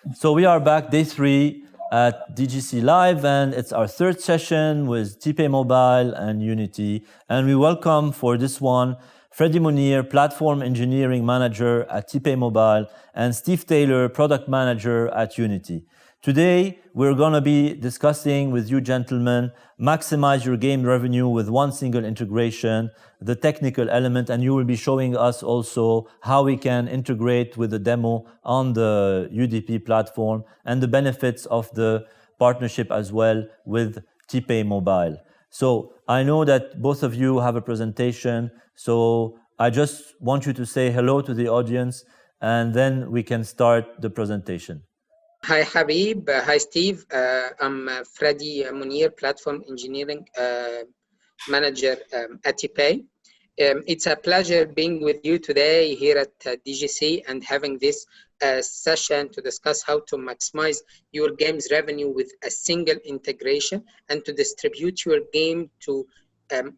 So we are back day 3 at DGC Live, and it's our third session with TPAY Mobile and Unity. And we welcome for this one Freddy Mounir, Platform Engineering Manager at TPAY Mobile, and Steve Taylor, Product Manager at Unity. Today, we're going to be discussing with you gentlemen, maximize your game revenue with one single integration, the technical element, and you will be showing us also how we can integrate with the demo on the UDP platform and the benefits of the partnership as well with TPAY Mobile. So I know that both of you have a presentation, so I just want you to say hello to the audience and then we can start the presentation. Hi Habib, hi Steve. I'm Freddy Mounir, Platform Engineering Manager at TPAY. It's a pleasure being with you today here at DGC and having this session to discuss how to maximize your game's revenue with a single integration and to distribute your game to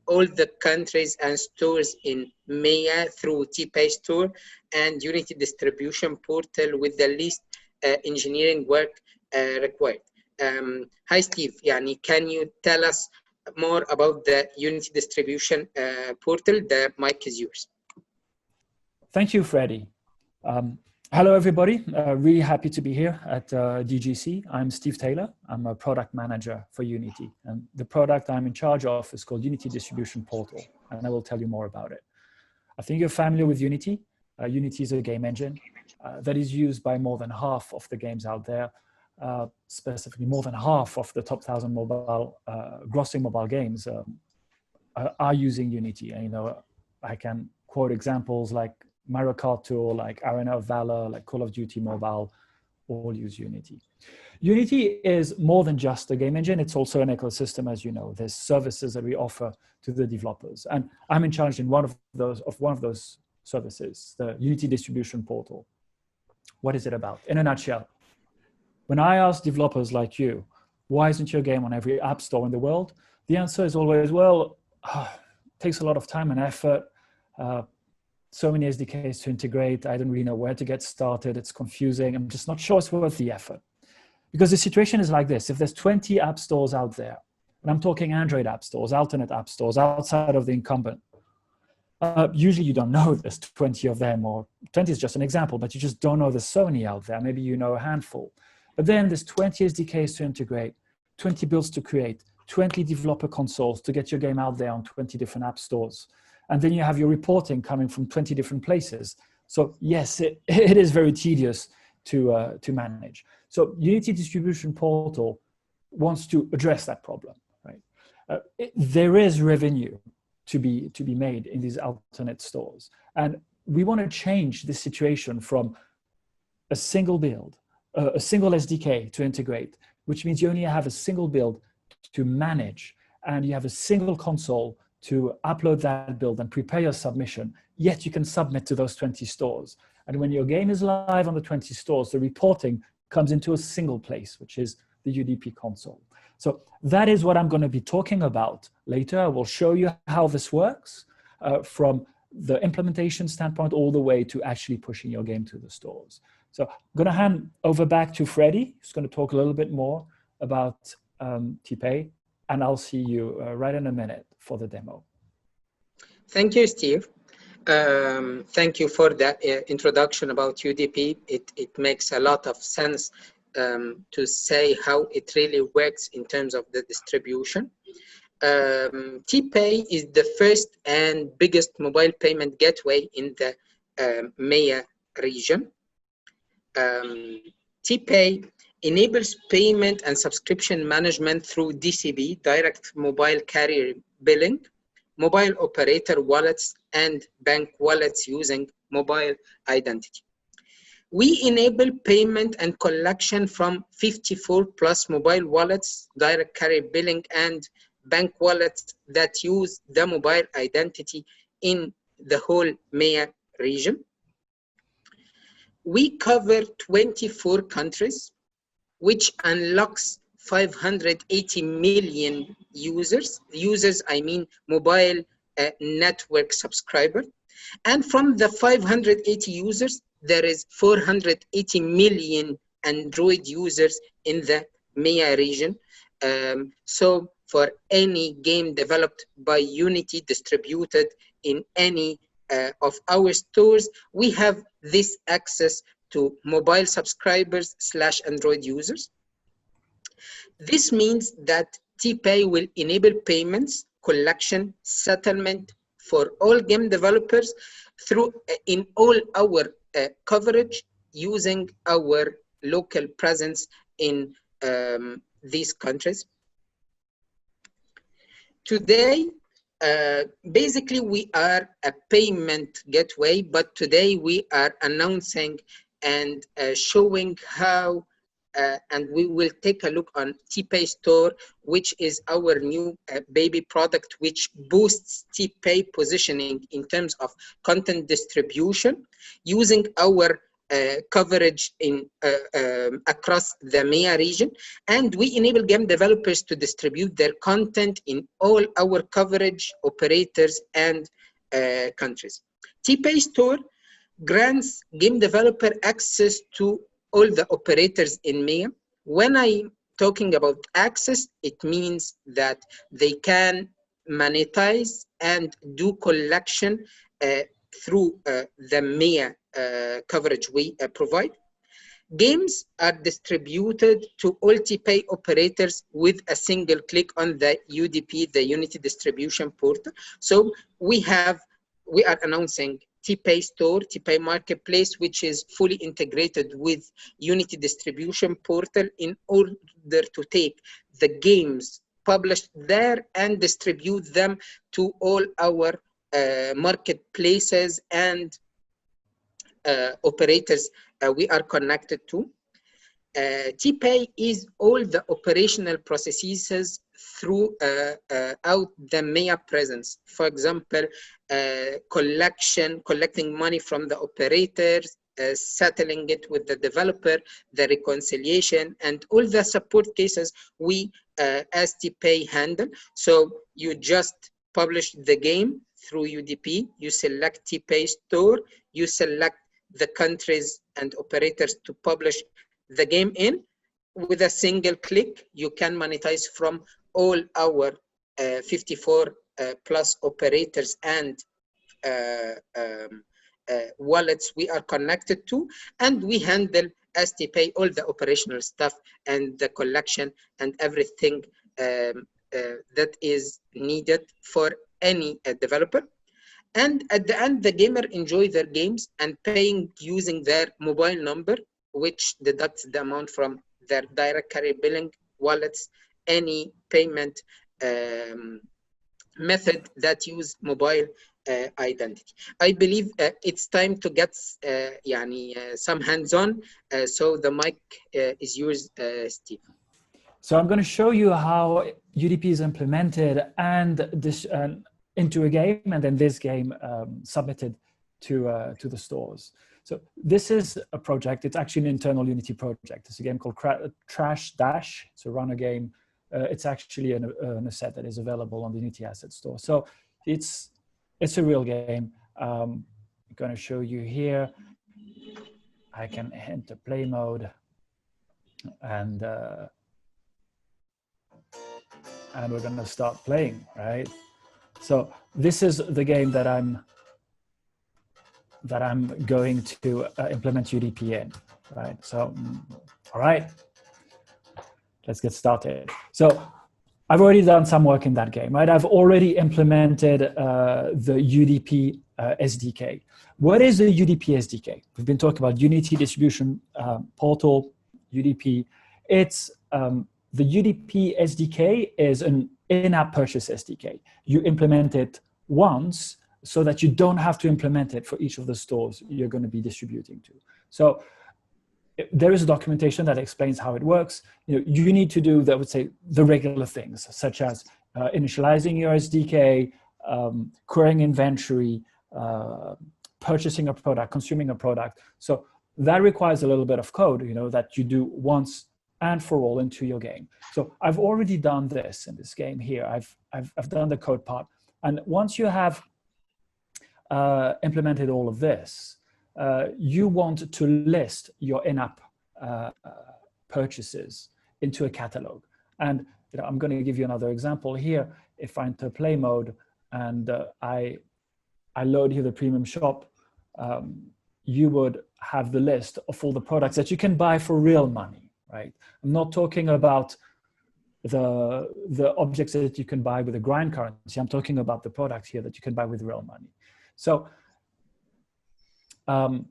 all the countries and stores in MENA through TPAY Store and Unity Distribution Portal with the least engineering work required. Hi Steve, can you tell us more about the Unity Distribution Portal? The mic is yours. Thank you, Freddy. Hello everybody, really happy to be here at DGC. I'm Steve Taylor, I'm a product manager for Unity, and the product I'm in charge of is called Unity Distribution Portal, and I will tell you more about it. I think you're familiar with Unity. Unity is a game engine that is used by more than half of the games out there, specifically more than half of the top 1,000 mobile grossing mobile games are using Unity. And I can quote examples like Mario Kart Tour, like Arena of Valor, like Call of Duty Mobile, all use Unity. Unity is more than just a game engine. It's also an ecosystem, as you know. There's services that we offer to the developers, and I'm in charge in one of those services, the Unity Distribution Portal. What is it about? In a nutshell, when I ask developers like you, why isn't your game on every app store in the world? The answer is always, well, it takes a lot of time and effort. So many SDKs to integrate. I don't really know where to get started. It's confusing. I'm just not sure it's worth the effort. Because the situation is like this. If there's 20 app stores out there, and I'm talking Android app stores, alternate app stores outside of the incumbent, usually you don't know there's 20 of them, or 20 is just an example, but you just don't know there's so many out there. Maybe you know a handful. But then there's 20 SDKs to integrate, 20 builds to create, 20 developer consoles to get your game out there on 20 different app stores. And then you have your reporting coming from 20 different places. So yes, it is very tedious to manage. So Unity Distribution Portal wants to address that problem, right? There is revenue to be made in these alternate stores. And we want to change this situation from a single build, a single SDK to integrate, which means you only have a single build to manage, and you have a single console to upload that build and prepare your submission, yet you can submit to those 20 stores. And when your game is live on the 20 stores, the reporting comes into a single place, which is the UDP console. So that is what I'm going to be talking about later. I will show you how this works from the implementation standpoint all the way to actually pushing your game to the stores. So I'm going to hand over back to Freddy, who's going to talk a little bit more about TPAY, and I'll see you right in a minute for the demo. Thank you, Steve. Thank you for that introduction about UDP. It makes a lot of sense to say how it really works in terms of the distribution. TPAY is the first and biggest mobile payment gateway in the MENA region. TPAY enables payment and subscription management through DCB, direct mobile carrier billing, mobile operator wallets, and bank wallets using mobile identity. We enable payment and collection from 54 plus mobile wallets, direct carrier billing, and bank wallets that use the mobile identity in the whole MENA region. We cover 24 countries, which unlocks 580 million users. Users, I mean mobile network subscriber. And from the 580 users, there is 480 million Android users in the MEA region. So for any game developed by Unity, distributed in any of our stores, we have this access to mobile subscribers / Android users. This means that TPAY will enable payments, collection, settlement for all game developers through in all our coverage using our local presence in these countries. Today, basically we are a payment gateway, but today we are announcing and showing how and we will take a look on TPAY Store, which is our new baby product, which boosts TPAY positioning in terms of content distribution, using our coverage in across the MEA region, and we enable game developers to distribute their content in all our coverage operators and countries. TPAY Store grants game developer access to all the operators in MEA. When I'm talking about access, it means that they can monetize and do collection through the MEA coverage we provide. Games are distributed to all TPAY operators with a single click on the UDP, the Unity Distribution Portal. So we are announcing TPAY Store, TPAY Marketplace, which is fully integrated with Unity Distribution Portal in order to take the games published there and distribute them to all our marketplaces and operators we are connected to. TPAY is all the operational processes throughout the MEA presence. For example, collecting money from the operators, settling it with the developer, the reconciliation, and all the support cases we as TPAY handle. So you just publish the game through UDP, you select TPAY Store, you select the countries and operators to publish the game in. With a single click, you can monetize from all our 54 plus operators and wallets we are connected to, and we handle as TPAY all the operational stuff and the collection and everything that is needed for any developer. And at the end, the gamer enjoy their games and paying using their mobile number, which deducts the amount from their direct carrier billing, wallets, any payment method that use mobile identity. I believe it's time to get some hands-on. So the mic is yours, Steve. So I'm going to show you how UDP is implemented and this into a game, and then this game submitted to the stores. So this is a project. It's actually an internal Unity project. It's a game called Trash Dash. It's a runner game. It's actually an asset that is available on the Unity Asset Store. So it's a real game. I'm going to show you here. I can enter play mode, and we're going to start playing, right? So this is the game that I'm going to implement UDP in, right? So, all right, let's get started. So I've already done some work in that game, right? I've already implemented the UDP SDK. What is the UDP SDK? We've been talking about Unity Distribution Portal, UDP. It's the UDP SDK is an in-app purchase SDK. You implement it once so that you don't have to implement it for each of the stores you're going to be distributing to. So there is a documentation that explains how it works. You need to do, I would say, the regular things, such as initializing your SDK, querying inventory, purchasing a product, consuming a product. So that requires a little bit of code, that you do once and for all into your game. So I've already done this in this game here. I've done the code part. And once you have implemented all of this, you want to list your in-app purchases into a catalog. And I'm going to give you another example here. If I enter play mode and I load here the premium shop, you would have the list of all the products that you can buy for real money, right? I'm not talking about the objects that you can buy with a grind currency. I'm talking about the products here that you can buy with real money. So I'm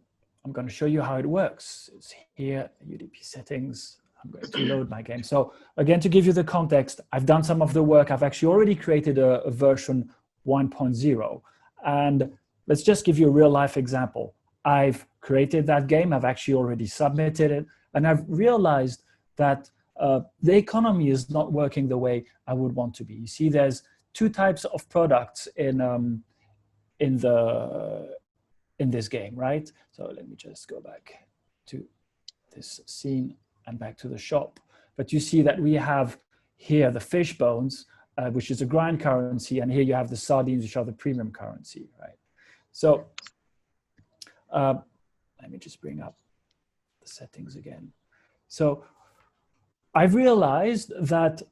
going to show you how it works. It's here, UDP settings. I'm going to load my game. So again, to give you the context, I've done some of the work. I've actually already created a version 1.0. And let's just give you a real life example. I've created that game. I've actually already submitted it. And I've realized that the economy is not working the way I would want to be. You see, there's two types of products in this game, right? So let me just go back to this scene and back to the shop. But you see that we have here the fish bones, which is a grind currency, and here you have the sardines, which are the premium currency, right? So let me just bring up the settings again. So I've realized that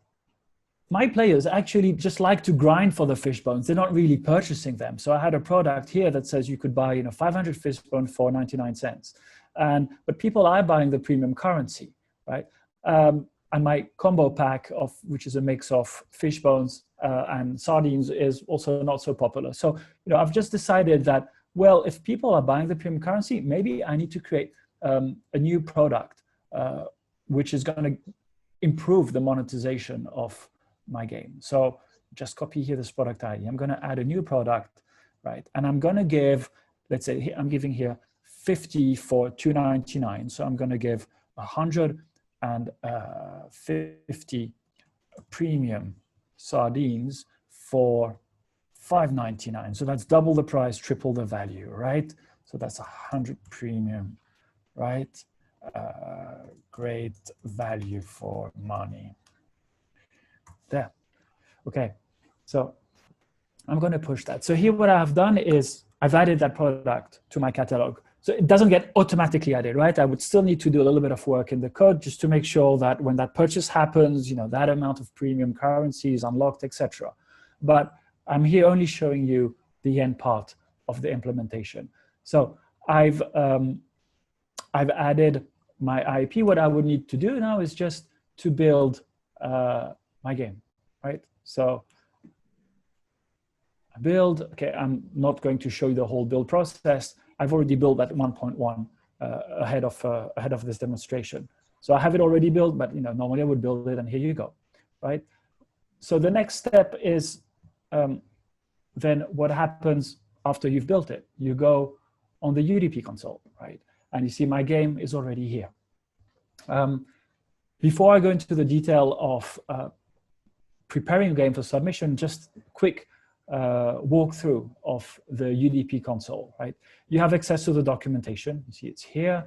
my players actually just like to grind for the fish bones. They're not really purchasing them. So I had a product here that says you could buy 500 fish bones for 99 cents. But people are buying the premium currency, right? And my combo pack, which is a mix of fish bones and sardines, is also not so popular. So I've just decided that, well, if people are buying the premium currency, maybe I need to create a new product which is going to improve the monetization of my game. So just copy here this product ID. I'm going to add a new product, right? And I'm going to give, let's say I'm giving here 50 for $2.99. So I'm going to give 150 premium sardines for $5.99. So that's double the price, triple the value, right? So that's 100 premium, right? Great value for money. There. Okay, so I'm going to push that. So here what I've done is I've added that product to my catalog. So it doesn't get automatically added, right? I would still need to do a little bit of work in the code just to make sure that when that purchase happens, that amount of premium currency is unlocked, etc. But I'm here only showing you the end part of the implementation. So I've added my IP. What I would need to do now is just to build my game, right? So I build, okay, I'm not going to show you the whole build process. I've already built that 1.1 ahead of this demonstration. So I have it already built, but normally I would build it and here you go, right? So the next step is then what happens after you've built it? You go on the UDP console, right? And you see my game is already here. Before I go into the detail of preparing a game for submission, just quick walkthrough of the UDP console, right? You have access to the documentation. You see it's here.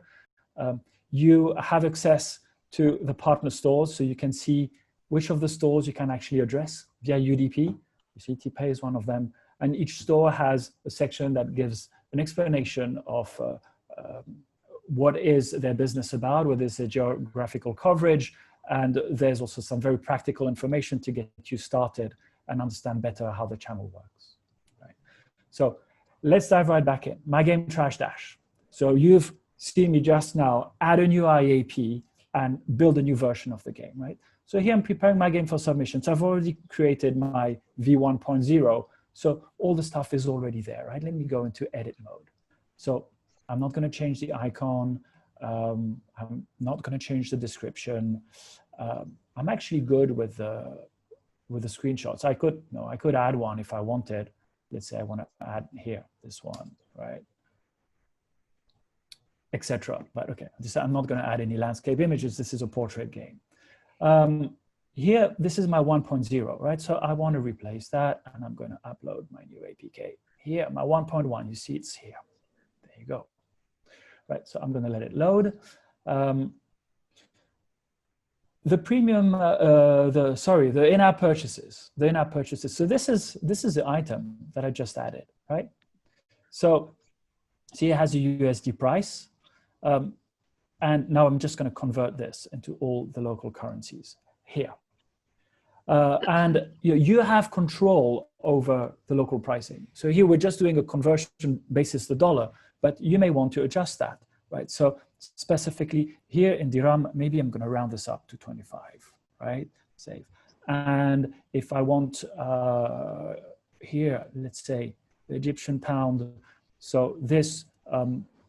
You have access to the partner stores, so you can see which of the stores you can actually address via UDP. You see TPAY is one of them. And each store has a section that gives an explanation of what is their business about, what is their geographical coverage, and there's also some very practical information to get you started and understand better how the channel works. Right? So let's dive right back in. My game Trash Dash. So you've seen me just now add a new IAP and build a new version of the game, right? So here I'm preparing my game for submission. So I've already created my v1.0. So all the stuff is already there, right? Let me go into edit mode. So I'm not going to change the icon. I'm not going to change the description. I'm actually good with the screenshots. I could add one if I wanted. Let's say I want to add here this one, right? Etc. But okay, I'm not going to add any landscape images. This is a portrait game. Here, this is my 1.0, right? So I want to replace that, and I'm going to upload my new APK. Here, my 1.1, you see it's here. There you go. Right, so I'm going to let it load. The premium, the in-app purchases. The in-app purchases. So this is the item that I just added, right? So see, it has a USD price. And now I'm just going to convert this into all the local currencies here. And you have control over the local pricing. So here we're just doing a conversion basis the dollar, but you may want to adjust that, right? So specifically here in dirham, maybe I'm going to round this up to 25, right? Save. And if I want here, let's say the Egyptian pound. So this,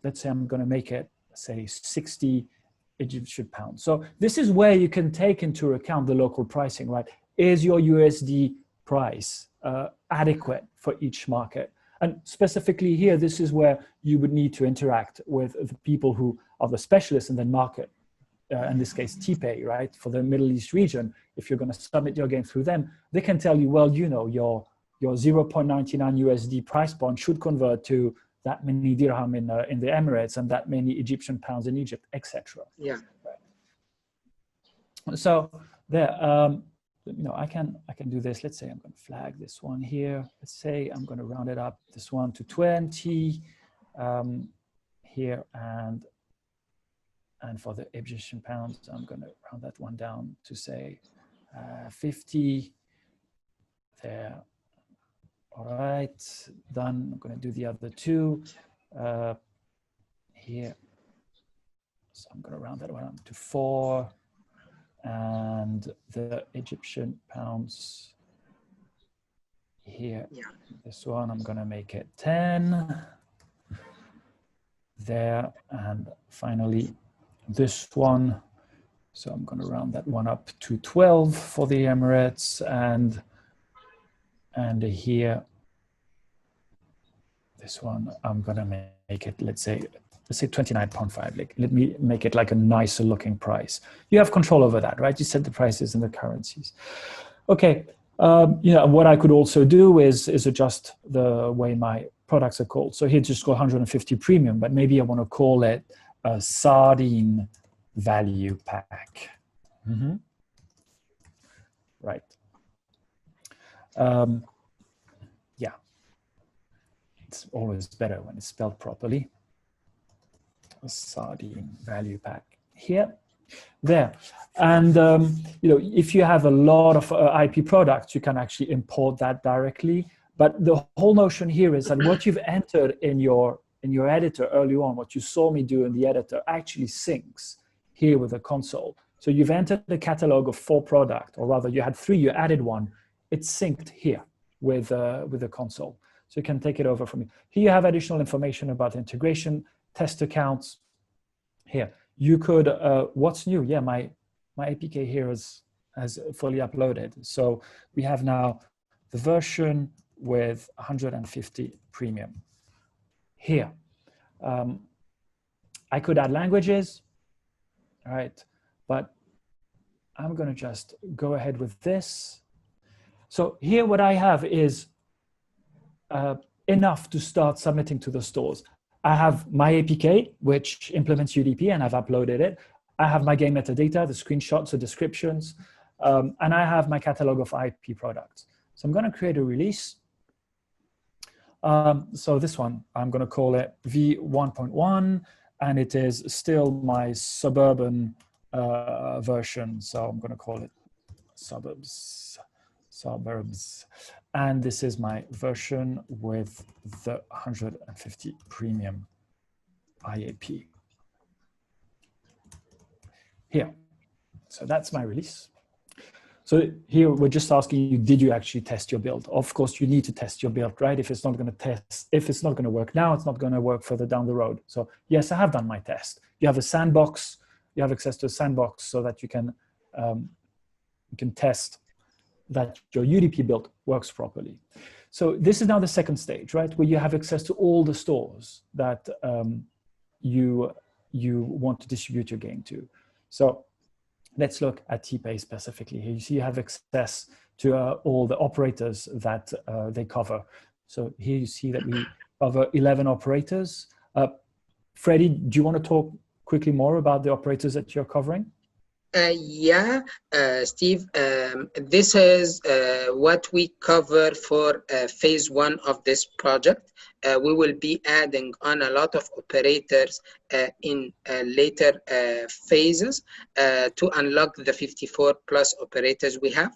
let's say I'm going to make it, say 60 Egyptian pounds. So this is where you can take into account the local pricing, right? Is your USD price adequate for each market? And specifically here, this is where you would need to interact with the people who are the specialists in the market. In this case, TPAY, right? For the Middle East region, if you're going to submit your game through them, they can tell you, well, you know, your 0.99 USD price point should convert to that many dirham in the Emirates and that many Egyptian pounds in Egypt, etc. Yeah. Right. So there, you know, I can do this. Let's say I'm going to flag this one here. Let's say I'm going to round it up, this one to 20 here, and for the Egyptian pounds, I'm going to round that one down to say 50 there. All right, done. I'm going to do the other two here. So I'm going to round that one up to 4. And the Egyptian pounds here. Yeah. This one, I'm going to make it 10 there. And finally, this one. So I'm going to round that one up to 12 for the Emirates. And here, this one, I'm going to make it, let's say 29.5. Like, let me make it like a nicer looking price. You have control over that, right? You set the prices and the currencies. Okay. You know, what I could also do is adjust the way my products are called. So here just go 150 premium, but maybe I want to call it a sardine value pack. Mm-hmm. Right. Yeah. It's always better when it's spelled properly. Sardine value pack here, there. And you know, if you have a lot of IP products, you can actually import that directly. But the whole notion here is that what you've entered in your editor early on, what you saw me do in the editor, actually syncs here with the console. So you've entered the catalog of 4 products, or rather you had 3, you added 1. It's synced here with the console. So you can take it over from here. Here you have additional information about integration, test accounts. Here you could what's new? Yeah, my APK here has fully uploaded. So we have now the version with 150 premium. Here I could add languages, all right, but I'm going to just go ahead with this. So here what I have is enough to start submitting to the stores. I have my APK, which implements UDP, and I've uploaded it. I have my game metadata, the screenshots, the descriptions, and I have my catalog of IP products. So I'm going to create a release. So this one, I'm going to call it V1.1, and it is still my suburban version. So I'm going to call it suburbs. And this is my version with the 150 premium IAP here. So that's my release. So here we're just asking you, did you actually test your build? Of course, you need to test your build, right? If it's not going to test, if it's not going to work now, it's not going to work further down the road. So yes, I have done my test. You have a sandbox. You have access to a sandbox so that you can test that your UDP build works properly. So this is now the second stage, right? Where you have access to all the stores that you want to distribute your game to. So let's look at TPAY specifically. Here you see you have access to all the operators that they cover. So here you see that we cover 11 operators. Freddy, do you want to talk quickly more about the operators that you're covering? Steve, this is what we cover for phase 1 of this project. We will be adding on a lot of operators in later phases to unlock the 54 plus operators we have.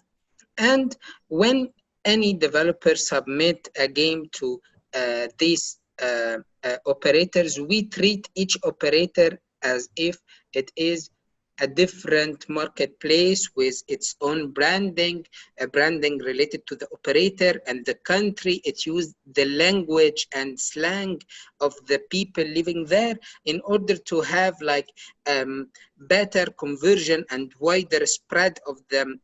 And when any developer submit a game to these operators, we treat each operator as if it is a different marketplace with its own branding, branding related to the operator and the country. It used the language and slang of the people living there in order to have like better conversion and wider spread of the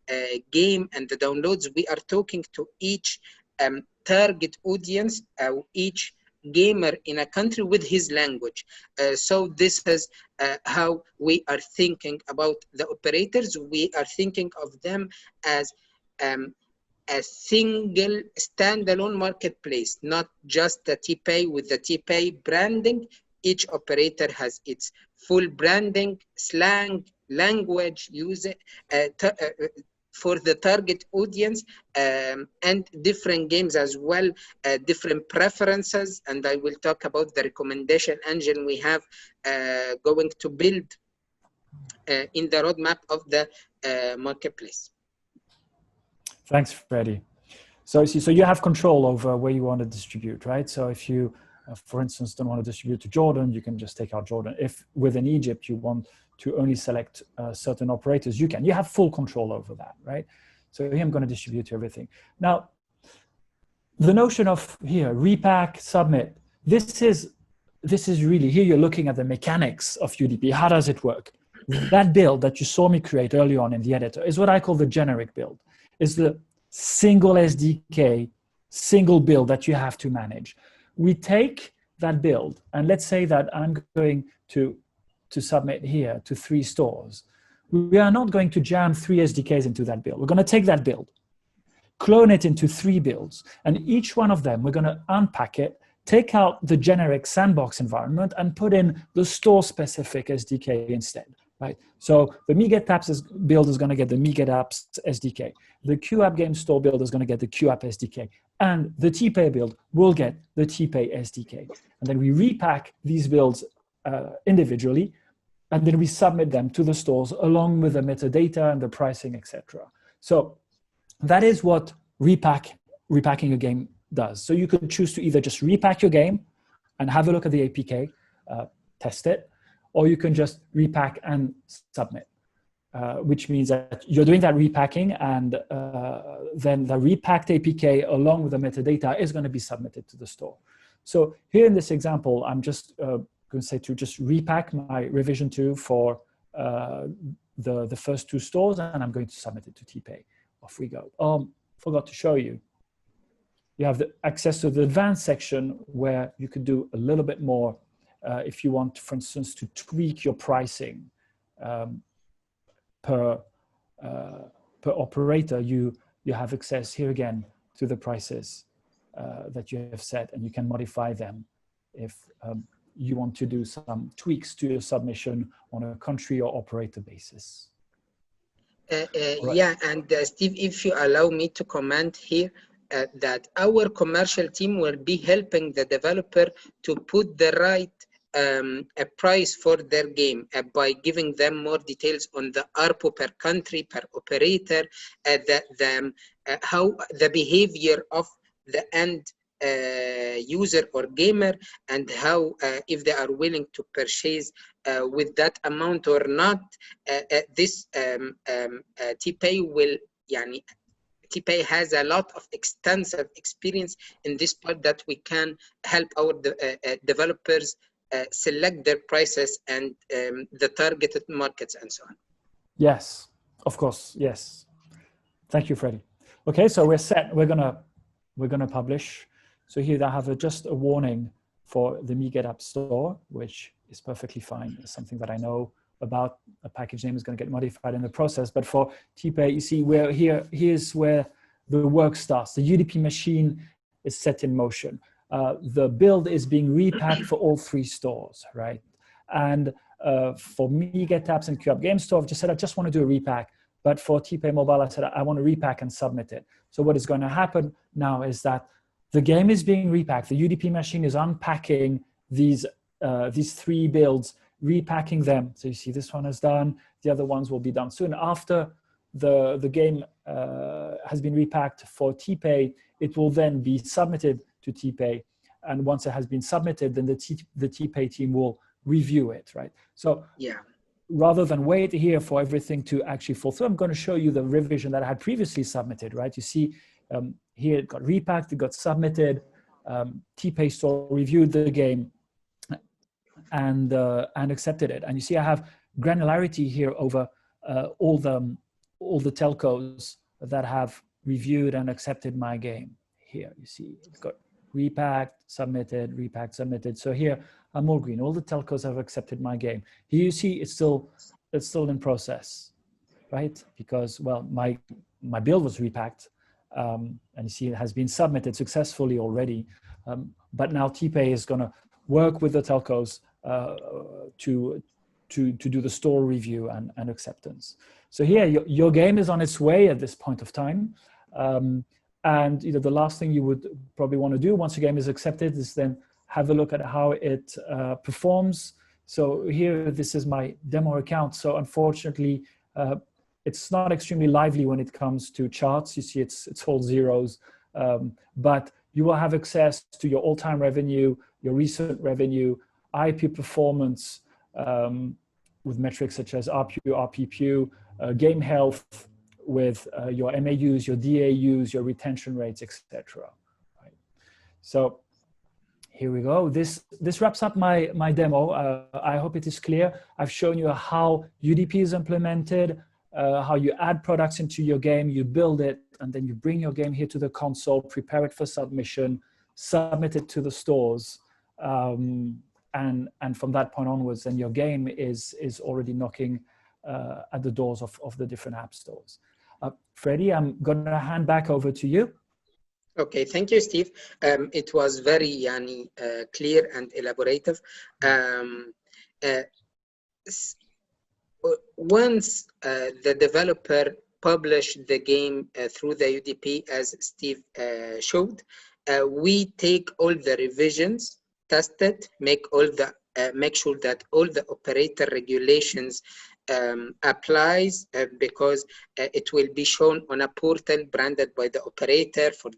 game and the downloads. We are talking to each target audience, each gamer in a country with his language. So this is how we are thinking about the operators. We are thinking of them as a single standalone marketplace, not just the TPAY with the TPAY branding. Each operator has its full branding, slang, language, use for the target audience, and different games as well, different preferences. And I will talk about the recommendation engine we have going to build in the roadmap of the marketplace. Thanks, Freddy. So you have control over where you want to distribute, right? So if you, for instance, don't want to distribute to Jordan, you can just take out Jordan. If within Egypt you want to only select certain operators, you can. You have full control over that, right? So here I'm going to distribute to everything. Now, the notion of here, repack, submit, this is really, here you're looking at the mechanics of UDP. How does it work? That build that you saw me create early on in the editor is what I call the generic build. It's the single SDK, single build that you have to manage. We take that build, and let's say that I'm going to submit here to 3 stores. We are not going to jam 3 SDKs into that build. We're going to take that build, clone it into 3 builds, and each one of them, we're going to unpack it, take out the generic sandbox environment, and put in the store-specific SDK instead, right? So the MeGetApps build is going to get the MeGetApps SDK. The QApp Game Store build is going to get the QApp SDK. And the TPAY build will get the TPAY SDK. And then we repack these builds individually, and then we submit them to the stores along with the metadata and the pricing, etc. So that is what repacking a game does. So you could choose to either just repack your game and have a look at the APK, test it, or you can just repack and submit, which means that you're doing that repacking, and then the repacked APK along with the metadata is going to be submitted to the store. So here in this example, I'm just going to say to just repack my revision 2 for the first 2 stores, and I'm going to submit it to TPAY. Off we go. Forgot to show you. You have the access to the advanced section where you could do a little bit more if you want, for instance, to tweak your pricing per operator. You have access here again to the prices that you have set, and you can modify them if you want to do some tweaks to your submission on a country or operator basis. Right. Yeah, and Steve, if you allow me to comment here, that our commercial team will be helping the developer to put the right a price for their game by giving them more details on the ARPU per country, per operator, how the behavior of the end user or gamer, and how if they are willing to purchase with that amount or not. This TPAY will, TPAY has a lot of extensive experience in this part that we can help our developers select their prices and the targeted markets and so on. Yes, of course. Yes. Thank you, Freddy. Okay, so we're set. We're gonna publish. So here I have just a warning for the MeGetApp store, which is perfectly fine. It's something that I know about. A package name is going to get modified in the process. But for TPAY, you see where here's where the work starts. The UDP machine is set in motion. The build is being repacked for all 3 stores, right? And For Mega Taps and QApp Game Store, I've just said I just want to do a repack. But for TPAY Mobile, I said I want to repack and submit it. So what is going to happen now is that the game is being repacked. The UDP machine is unpacking these 3 builds, repacking them. So you see this one is done. The other ones will be done soon. After the game has been repacked for TPAY, it will then be submitted to TPAY. And once it has been submitted, then the TPAY team will review it, right? So yeah, rather than wait here for everything to actually fall through, I'm going to show you the revision that I had previously submitted, right? You see here it got repacked, it got submitted, TPAY store reviewed the game and accepted it. And you see I have granularity here over all the telcos that have reviewed and accepted my game. Here you see it's got repacked, submitted. So here I'm all green. All the telcos have accepted my game. Here you see it's still in process, right? Because, well, my build was repacked, and you see it has been submitted successfully already. But now TPAY is going to work with the telcos to do the store review and acceptance. So here your game is on its way at this point of time. And the last thing you would probably want to do once your game is accepted is then have a look at how it performs. So here, this is my demo account. So unfortunately, it's not extremely lively when it comes to charts. You see it's all zeros, but you will have access to your all-time revenue, your recent revenue, IP performance with metrics such as RPU, RPPU, game health, with your MAUs, your DAUs, your retention rates, etc. Right. So here we go. This wraps up my demo. I hope it is clear. I've shown you how UDP is implemented, how you add products into your game, you build it, and then you bring your game here to the console, prepare it for submission, submit it to the stores, and from that point onwards, then your game is already knocking at the doors of the different app stores. Freddy, I'm going to hand back over to you. Okay, thank you, Steve. It was very clear and elaborative. Once the developer published the game through the UDP, as Steve showed, we take all the revisions, test it, make sure that all the operator regulations applies, because it will be shown on a portal branded by the operator for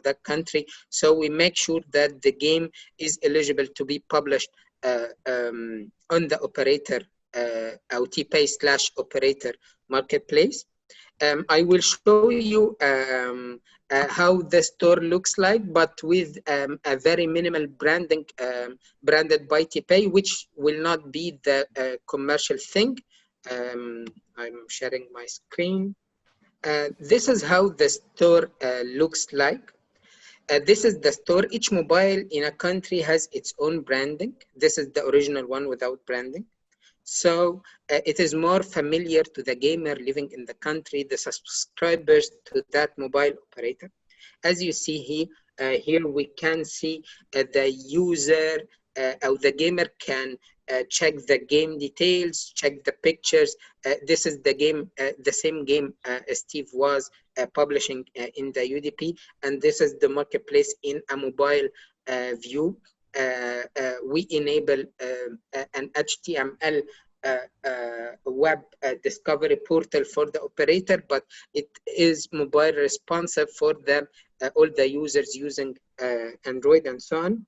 that country. So we make sure that the game is eligible to be published on the operator TPAY/operator marketplace. I will show you how the store looks like, but with a very minimal branding, branded by TPAY, which will not be the commercial thing. I'm sharing my screen. This is how the store looks like. This is the store. Each mobile in a country has its own branding. This is the original one without branding. So it is more familiar to the gamer living in the country, the subscribers to that mobile operator. As you see here we can see the user or the gamer can check the game details, check the pictures. This is the game, the same game Steve was publishing in the UDP, and this is the marketplace in a mobile view. We enable an HTML web discovery portal for the operator, but it is mobile responsive for all the users using Android and so on.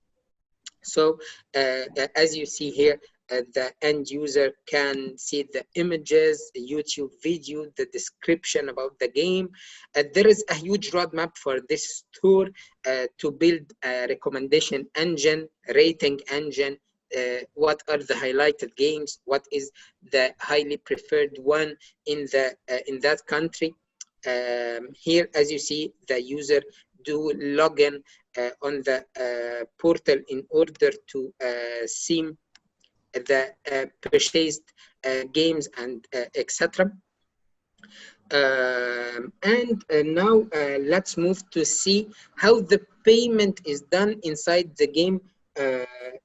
So as you see here, the end user can see the images, the YouTube video, the description about the game. There is a huge roadmap for this store to build a recommendation engine, rating engine. What are the highlighted games? What is the highly preferred one in that country? Here, as you see, the user do login on the portal in order to see the purchased games and etc. And now let's move to see how the payment is done inside the game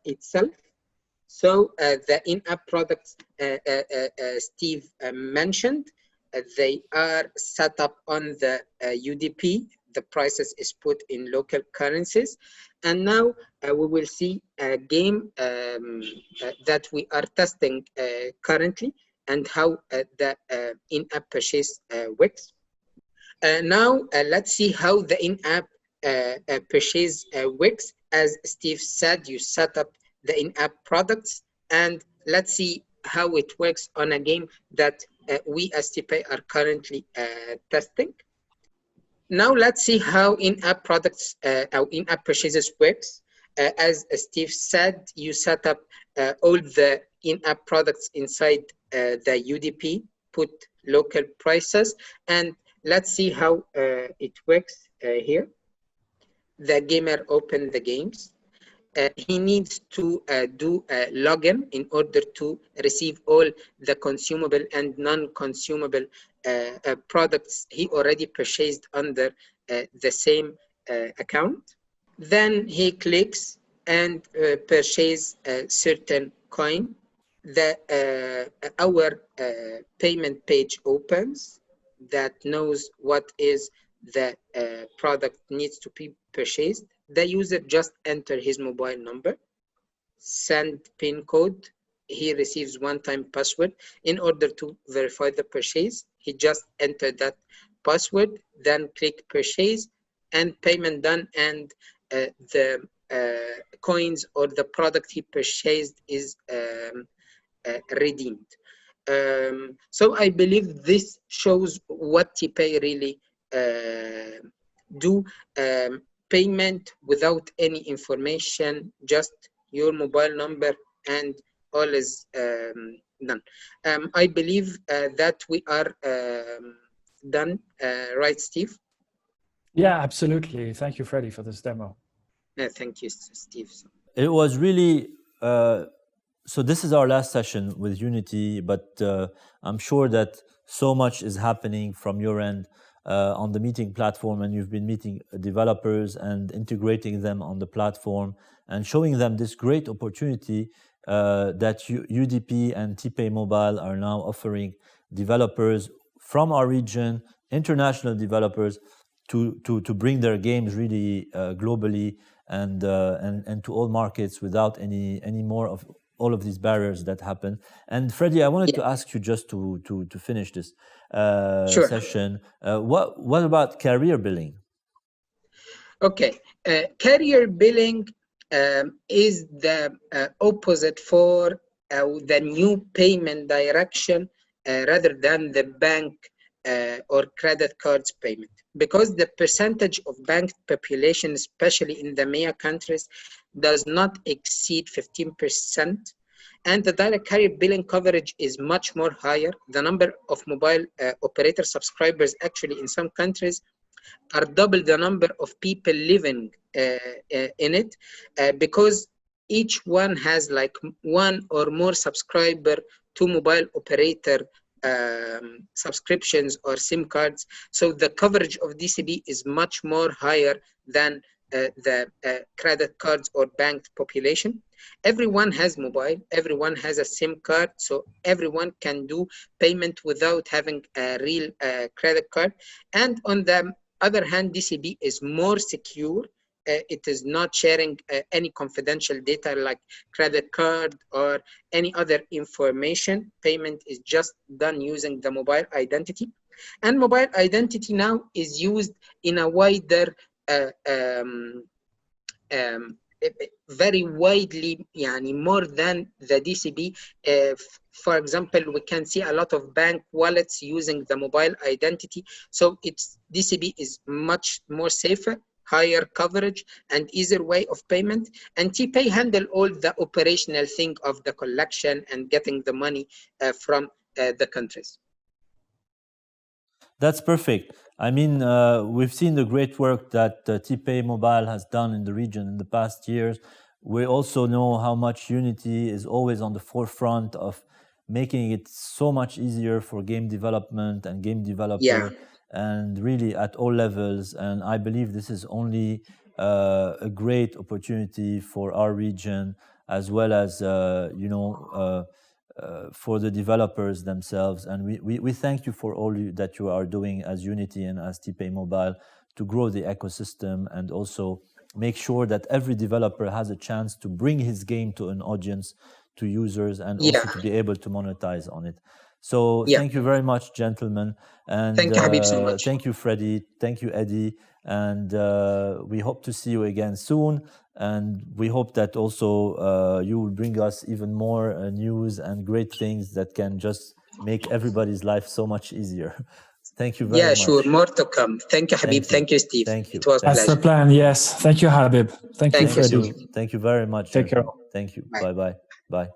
itself. So the in-app products Steve mentioned, they are set up on the UDP. The prices is put in local currencies. And now we will see a game that we are testing currently and how the in-app purchase works. Now let's see how the in-app purchase works. As Steve said, you set up the in-app products, and let's see how it works on a game that we as TPAY are currently testing. Now let's see how in-app products, how in-app purchases works. As Steve said, you set up all the in-app products inside the UDP, put local prices, and let's see how it works here. The gamer opened the games. He needs to do a login in order to receive all the consumable and non-consumable products he already purchased under the same account. Then he clicks and purchase a certain coin. Our payment page opens that knows what is the product needs to be purchased. The user just enter his mobile number, send PIN code. He receives one-time password. In order to verify the purchase, he just entered that password, then click purchase, and payment done, and the coins or the product he purchased is redeemed. So I believe this shows what TPAY really do. Payment without any information, just your mobile number, and all is done. I believe that we are done, right, Steve? Yeah, absolutely. Thank you, Freddy, for this demo. Thank you, Steve. It was really, so this is our last session with Unity, but I'm sure that so much is happening from your end on the meeting platform, and you've been meeting developers and integrating them on the platform and showing them this great opportunity that UDP and TPAY Mobile are now offering developers from our region, international developers, to bring their games really globally and to all markets without any more of all of these barriers that happen. And Freddy, I wanted to ask you just to finish this session. What about carrier billing? Okay, carrier billing is the opposite for the new payment direction rather than the bank or credit cards payment, because the percentage of banked population, especially in the MENA countries, does not exceed 15%, and the direct carrier billing coverage is much more higher. The number of mobile operator subscribers actually in some countries are double the number of people living in it, because each one has like one or more subscriber to mobile operator subscriptions or SIM cards. So the coverage of DCB is much more higher than the credit cards or banked population. Everyone has mobile, everyone has a SIM card, so everyone can do payment without having a real credit card. And on the other hand, DCB is more secure. It is not sharing any confidential data like credit card or any other information. Payment is just done using the mobile identity. And mobile identity now is used in a wider, very widely, more than the DCB. For example, we can see a lot of bank wallets using the mobile identity. So DCB is much more safer, higher coverage, and easier way of payment. And TPAY handle all the operational thing of the collection and getting the money from the countries. That's perfect. I mean, we've seen the great work that TPAY Mobile has done in the region in the past years. We also know how much Unity is always on the forefront of making it so much easier for game development and game developer, and really at all levels. And I believe this is only a great opportunity for our region as well as for the developers themselves. And we thank you for all that you are doing as Unity and as TPAY Mobile to grow the ecosystem and also make sure that every developer has a chance to bring his game to an audience, to users, and also to be able to monetize on it. So thank you very much, gentlemen. And thank you, Habib, so much. Thank you, Freddy. Thank you, Eddie. And we hope to see you again soon. And we hope that also you will bring us even more news and great things that can just make everybody's life so much easier. Thank you very much. Yeah, sure. More to come. Thank you, Habib. Thank you, Steve. Thank you. It was a That's pleasure. the plan. Yes. Thank you, Habib. Thank you, Freddy. Thank you very much. Take care. Thank you. Bye-bye. Bye.